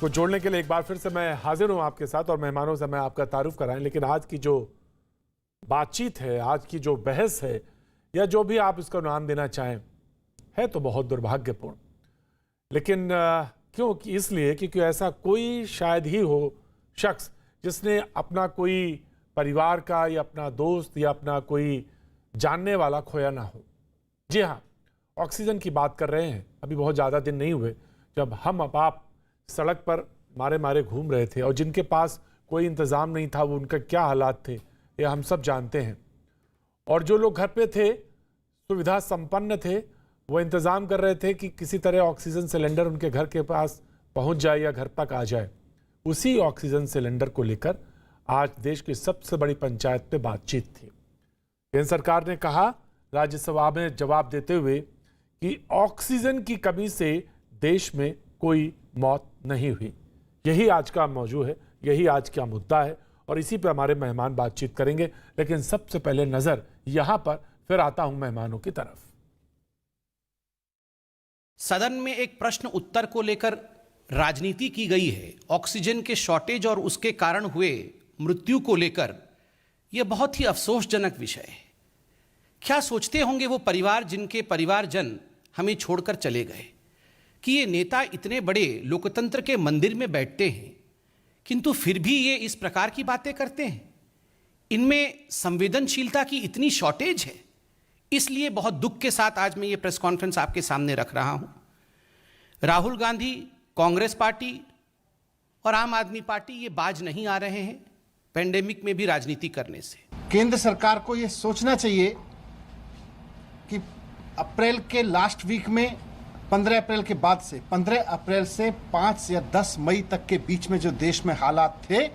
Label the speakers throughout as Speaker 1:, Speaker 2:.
Speaker 1: को जोड़ने के लिए एक बार फिर से मैं हाजिर हूं आपके साथ और मेहमानों से मैं आपका तारुफ कराएं। लेकिन आज की जो बातचीत है, आज की जो बहस है, या जो भी आप इसका नाम देना चाहें, है तो बहुत दुर्भाग्यपूर्ण। लेकिन क्यों? इसलिए क्योंकि ऐसा कोई शायद ही हो शख्स जिसने अपना कोई परिवार का या अपना दोस्त या अपना कोई जानने वाला खोया ना हो। जी हाँ, ऑक्सीजन की बात कर रहे हैं। अभी बहुत ज़्यादा दिन नहीं हुए जब हम अब आप सड़क पर मारे मारे घूम रहे थे और जिनके पास कोई इंतज़ाम नहीं था वो उनका क्या हालात थे ये हम सब जानते हैं। और जो लोग घर पे थे, सुविधा संपन्न थे, वो इंतज़ाम कर रहे थे कि किसी तरह ऑक्सीजन सिलेंडर उनके घर के पास पहुंच जाए या घर तक आ जाए। उसी ऑक्सीजन सिलेंडर को लेकर आज देश की सबसे बड़ी पंचायत में बातचीत थी। केंद्र सरकार ने कहा राज्यसभा में जवाब देते हुए कि ऑक्सीजन की कमी से देश में कोई मौत नहीं हुई। यही आज का मौजू है, यही आज का मुद्दा है और इसी पर हमारे मेहमान बातचीत करेंगे। लेकिन सबसे पहले नजर यहां पर, फिर आता हूं मेहमानों की तरफ।
Speaker 2: सदन में एक प्रश्न उत्तर को लेकर राजनीति की गई है। ऑक्सीजन के शॉर्टेज और उसके कारण हुए मृत्यु को लेकर यह बहुत ही अफसोसजनक विषय है। क्या सोचते होंगे वो परिवार जिनके परिवारजन हमें छोड़कर चले गए, कि ये नेता इतने बड़े लोकतंत्र के मंदिर में बैठते हैं किंतु फिर भी ये इस प्रकार की बातें करते हैं। इनमें संवेदनशीलता की इतनी शॉर्टेज है। इसलिए बहुत दुख के साथ आज मैं ये प्रेस कॉन्फ्रेंस आपके सामने रख रहा हूं। राहुल गांधी, कांग्रेस पार्टी और आम आदमी पार्टी ये बाज नहीं आ रहे हैं पेंडेमिक में भी राजनीति करने से।
Speaker 3: केंद्र सरकार को ये सोचना चाहिए कि अप्रैल के लास्ट वीक में 15 अप्रैल के बाद से 15 अप्रैल से 5 या 10 मई तक के बीच में जो देश में हालात थे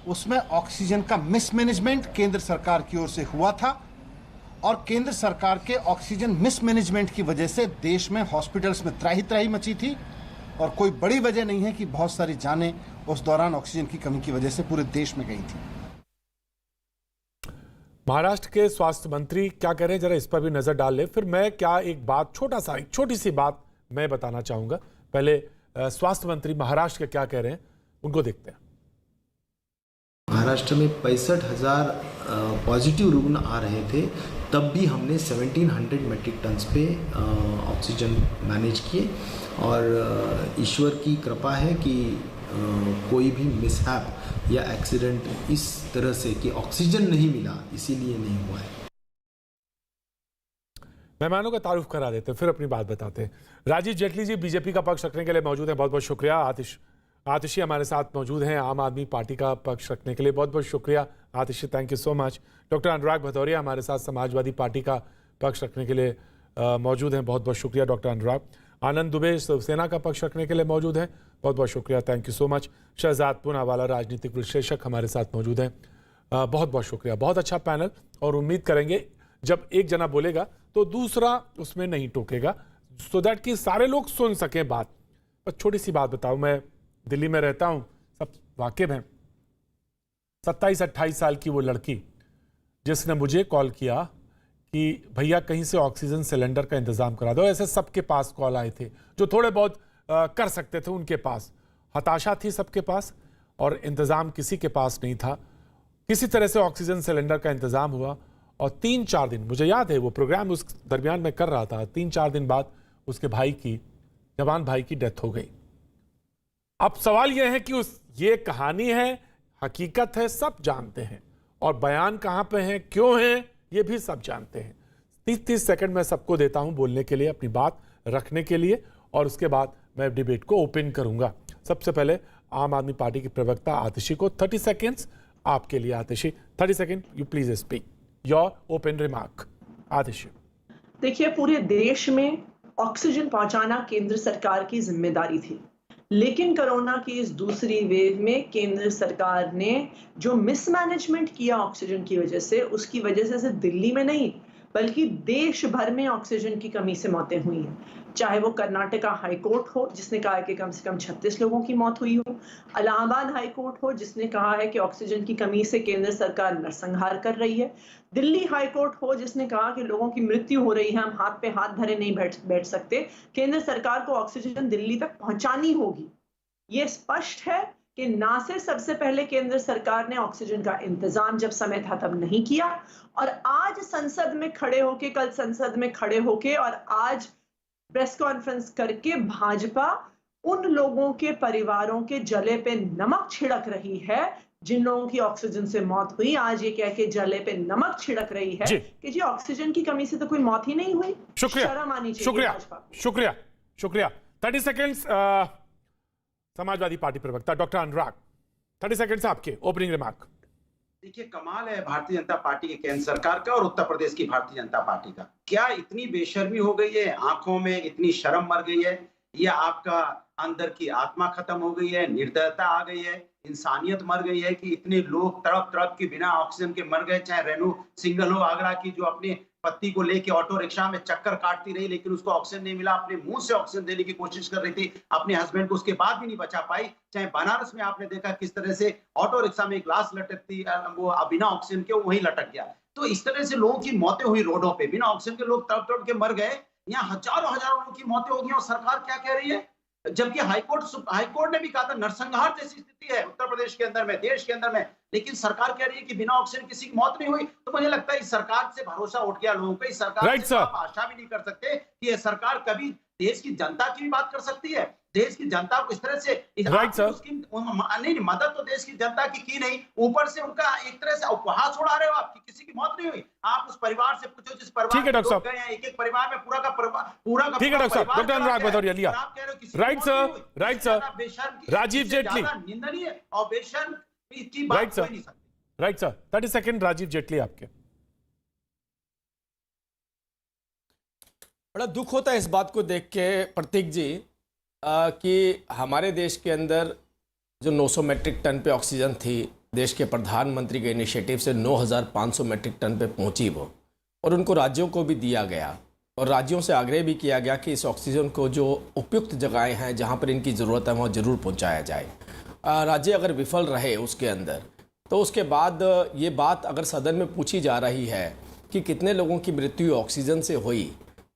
Speaker 3: उसमें ऑक्सीजन का मिसमैनेजमेंट केंद्र सरकार की ओर से हुआ था और केंद्र सरकार के ऑक्सीजन मिसमैनेजमेंट की वजह से देश में हॉस्पिटल्स में त्राही त्राही मची थी और कोई बड़ी वजह नहीं है कि बहुत सारी जानें उस दौरान ऑक्सीजन की कमी की वजह से पूरे देश में गई थी।
Speaker 1: महाराष्ट्र के स्वास्थ्य मंत्री क्या कह रहे हैं, जरा इस पर भी नजर डाल ले। फिर मैं क्या एक छोटी सी बात मैं बताना चाहूंगा। पहले स्वास्थ्य मंत्री महाराष्ट्र के क्या कह रहे हैं उनको देखते हैं।
Speaker 4: महाराष्ट्र में 65,000 पॉजिटिव रुग्ण आ रहे थे, तब भी हमने 1700 मेट्रिक टन्स पे ऑक्सीजन मैनेज किए और ईश्वर की कृपा है कि कोई भी मिसहैप या एक्सीडेंट इस तरह से कि ऑक्सीजन नहीं मिला इसीलिए नहीं हुआ है।
Speaker 1: मेहमानों का तारुफ करा देते हैं, फिर अपनी बात बताते हैं। राजीव जेटली जी बीजेपी का पक्ष रखने के लिए मौजूद हैं, बहुत बहुत शुक्रिया। आतिशी हमारे साथ मौजूद हैं आम आदमी पार्टी का पक्ष रखने के लिए, बहुत बहुत शुक्रिया Atishi, thank you so much. Doctor Anurag Bhadauria हमारे साथ समाजवादी पार्टी का पक्ष रखने के लिए मौजूद हैं, बहुत बहुत शुक्रिया डॉक्टर अनुराग। आनंद दुबे शिवसेना का पक्ष रखने के लिए मौजूद हैं, बहुत बहुत शुक्रिया, thank you so much. Shehzad Poonawalla राजनीतिक विश्लेषक हमारे साथ मौजूद हैं, बहुत बहुत शुक्रिया। बहुत अच्छा पैनल और उम्मीद करेंगे जब एक जना बोलेगा तो दूसरा उसमें नहीं टोकेगा, सो दैट कि सारे लोग सुन सकें बात। पर छोटी सी बात बताऊं, मैं दिल्ली में रहता हूं, सब वाकिफ हैं। 27-28 साल की वो लड़की जिसने मुझे कॉल किया कि भैया कहीं से ऑक्सीजन सिलेंडर का इंतजाम करा दो, ऐसे सबके पास कॉल आए थे जो थोड़े बहुत कर सकते थे, उनके पास हताशा थी सबके पास और इंतजाम किसी के पास नहीं था। किसी तरह से ऑक्सीजन सिलेंडर का इंतजाम हुआ और 3-4 दिन, मुझे याद है वो प्रोग्राम उस दरमियान में कर रहा था, 3-4 दिन बाद उसके जवान भाई की डेथ हो गई। अब सवाल यह है कि ये कहानी है, हकीकत है, सब जानते हैं और बयान कहां पे है, क्यों है, ये भी सब जानते हैं। 30-30 सेकंड मैं सबको देता हूं बोलने के लिए, अपनी बात रखने के लिए, और उसके बाद मैं डिबेट को ओपन करूंगा। सबसे पहले आम आदमी पार्टी की प्रवक्ता आतिशी को 30 सेकेंड्स आपके लिए। Atishi 30 second, you please speak your open remark. Atishi.
Speaker 5: देखिए, पूरे देश में ऑक्सीजन पहुंचाना केंद्र सरकार की जिम्मेदारी थी, लेकिन कोरोना की इस दूसरी वेव में केंद्र सरकार ने जो मिसमैनेजमेंट किया ऑक्सीजन की वजह से, उसकी वजह से सिर्फ दिल्ली में नहीं बल्कि देश भर में ऑक्सीजन की कमी से मौतें हुई हैं। चाहे वो कर्नाटका हाई कोर्ट हो जिसने कहा है कि कम से कम 36 लोगों की मौत हुई हो, इलाहाबाद हाई कोर्ट हो जिसने कहा है कि ऑक्सीजन की कमी से केंद्र सरकार नरसंहार कर रही है, दिल्ली हाई कोर्ट हो जिसने कहा कि लोगों की मृत्यु हो रही है, हम हाथ पे हाथ धरे नहीं बैठ सकते, केंद्र सरकार को ऑक्सीजन दिल्ली तक पहुंचानी होगी। ये स्पष्ट है कि ना से सबसे पहले केंद्र सरकार ने ऑक्सीजन का इंतजाम जब समय था तब नहीं किया, और आज संसद में खड़े होके, कल संसद में खड़े होके और आज प्रेस कॉन्फ्रेंस करके भाजपा उन लोगों के परिवारों के जले पे नमक छिड़क रही है जिन लोगों की ऑक्सीजन से मौत हुई। आज ये कह के जले पे नमक छिड़क रही है कि जी ऑक्सीजन की कमी से तो कोई मौत ही नहीं हुई।
Speaker 1: शुक्रिया,
Speaker 5: शर्म आनी चाहिए
Speaker 1: शुक्रिया,
Speaker 5: भाजपा को।
Speaker 1: शुक्रिया, शुक्रिया। 30 सेकेंड्स समाजवादी पार्टी प्रवक्ता डॉक्टर अनुराग, 30 सेकेंड्स आपके ओपनिंग रिमार्क।
Speaker 6: देखिए, कमाल है भारतीय जनता पार्टी के केंद्र सरकार का और उत्तर प्रदेश की भारतीय जनता पार्टी का। क्या इतनी बेशर्मी हो गई है, आंखों में इतनी शर्म मर गई है, या आपका अंदर की आत्मा खत्म हो गई है, निर्दयता आ गई है, इंसानियत मर गई है कि इतने लोग तड़प तड़प के बिना ऑक्सीजन के मर गए। चाहे रेणु सिंगल हो आगरा की, जो अपने पति को लेके ऑटो रिक्शा में चक्कर काटती रही लेकिन उसको ऑक्सीजन नहीं मिला, अपने मुंह से ऑक्सीजन देने की कोशिश कर रही थी अपने हस्बैंड को, उसके बाद भी नहीं बचा पाई। चाहे बनारस में आपने देखा किस तरह से ऑटो रिक्शा में ग्लास लटकती, वो बिना ऑक्सीजन के वहीं लटक गया। तो इस तरह से लोगों की मौतें हुई रोडों पे, बिना ऑक्सीजन के लोग तड़प तड़प के मर गए। यहाँ हजारों हजारों लोगों की मौतें हो गई और सरकार क्या कह रही है, जबकि हाईकोर्ट ने भी कहा था नरसंहार जैसी स्थिति है उत्तर प्रदेश के अंदर में, देश के अंदर में, लेकिन सरकार कह रही है कि बिना ऑक्सीजन किसी की मौत नहीं हुई। तो मुझे लगता है इस सरकार से भरोसा उठ गया लोगों का। इस सरकार से आप आशा भी नहीं कर सकते कि यह सरकार कभी देश की जनता की भी बात कर सकती है। देश की जनता को इस तरह से नहीं, मदद तो देश की जनता की नहीं, ऊपर से उनका एक तरह से उपहास उड़ा रहे हो आप कि किसी की मौत नहीं हुई। आप उस परिवार से पूछो जिस परिवार में लोग गए हैं, एक एक परिवार में पूरा का
Speaker 1: ठीक है डॉक्टर साहब, डॉक्टर अनुराग भदौरिया लिया। Right sir, right sir. Rajeev Jaitley,
Speaker 6: निंदनीय और बेशर्म की बात
Speaker 1: right sir, right sir. 30 second Rajeev Jaitley आपके।
Speaker 7: बड़ा दुख होता है इस बात को देख के प्रतीक जी कि हमारे देश के अंदर जो 900 मैट्रिक टन पे ऑक्सीजन थी, देश के प्रधानमंत्री के इनिशिएटिव से 9,500 मैट्रिक टन पे पहुंची वो, और उनको राज्यों को भी दिया गया और राज्यों से आग्रह भी किया गया कि इस ऑक्सीजन को जो उपयुक्त जगहें हैं जहां पर इनकी ज़रूरत है वहाँ ज़रूर पहुँचाया जाए। राज्य अगर विफल रहे उसके अंदर, तो उसके बाद ये बात अगर सदन में पूछी जा रही है कि कितने लोगों की मृत्यु ऑक्सीजन से हुई,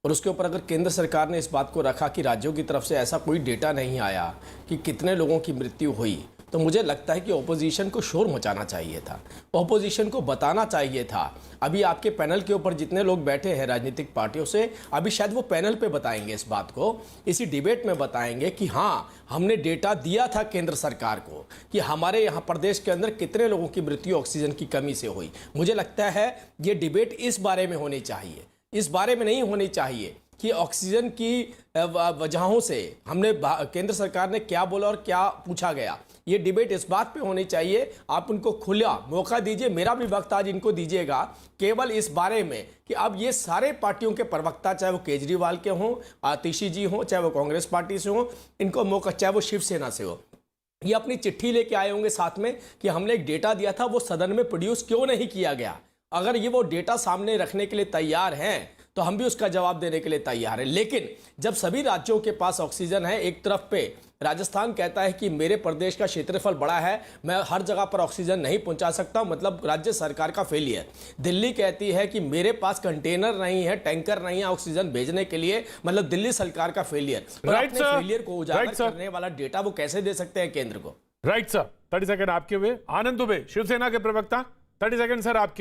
Speaker 7: और उसके ऊपर अगर केंद्र सरकार ने इस बात को रखा कि राज्यों की तरफ से ऐसा कोई डेटा नहीं आया कि कितने लोगों की मृत्यु हुई, तो मुझे लगता है कि ओपोजिशन को शोर मचाना चाहिए था, ओपोजिशन को बताना चाहिए था। अभी आपके पैनल के ऊपर जितने लोग बैठे हैं राजनीतिक पार्टियों से, अभी शायद वो पैनल पे बताएंगे इस बात को, इसी डिबेट में बताएंगे कि हाँ हमने डेटा दिया था केंद्र सरकार को कि हमारे यहाँ प्रदेश के अंदर कितने लोगों की मृत्यु ऑक्सीजन की कमी से हुई। मुझे लगता है ये डिबेट इस बारे में होनी चाहिए, इस बारे में नहीं होनी चाहिए कि ऑक्सीजन की वजहों से हमने केंद्र सरकार ने क्या बोला और क्या पूछा गया। ये डिबेट इस बात पे होनी चाहिए। आप उनको खुला मौका दीजिए, मेरा भी वक्त आज इनको दीजिएगा, केवल इस बारे में कि अब ये सारे पार्टियों के प्रवक्ता, चाहे वो केजरीवाल के हों, आतिशी जी हों, चाहे वो कांग्रेस पार्टी से हों, इनको मौका, चाहे वो शिवसेना से हो, ये अपनी चिट्ठी लेके आए होंगे साथ में कि हमने एक डेटा दिया था, वो सदन में प्रोड्यूस क्यों नहीं किया गया। अगर ये वो डेटा सामने रखने के लिए तैयार हैं तो हम भी उसका जवाब देने के लिए तैयार हैं। लेकिन जब सभी राज्यों के पास ऑक्सीजन है, एक तरफ पे राजस्थान कहता है कि मेरे प्रदेश का क्षेत्रफल बड़ा है, मैं हर जगह पर ऑक्सीजन नहीं पहुंचा सकता, मतलब राज्य सरकार का फेलियर। दिल्ली कहती है कि मेरे पास कंटेनर नहीं है, टैंकर नहीं है ऑक्सीजन भेजने के लिए, मतलब दिल्ली सरकार का फेलियर। फेलियर को उजागर करने वाला डेटा वो कैसे दे सकते हैं केंद्र को।
Speaker 1: राइट सर, 30 सेकेंड आपके हुए। आनंद दुबे शिवसेना के प्रवक्ता, 30 सेकेंड सर आपके।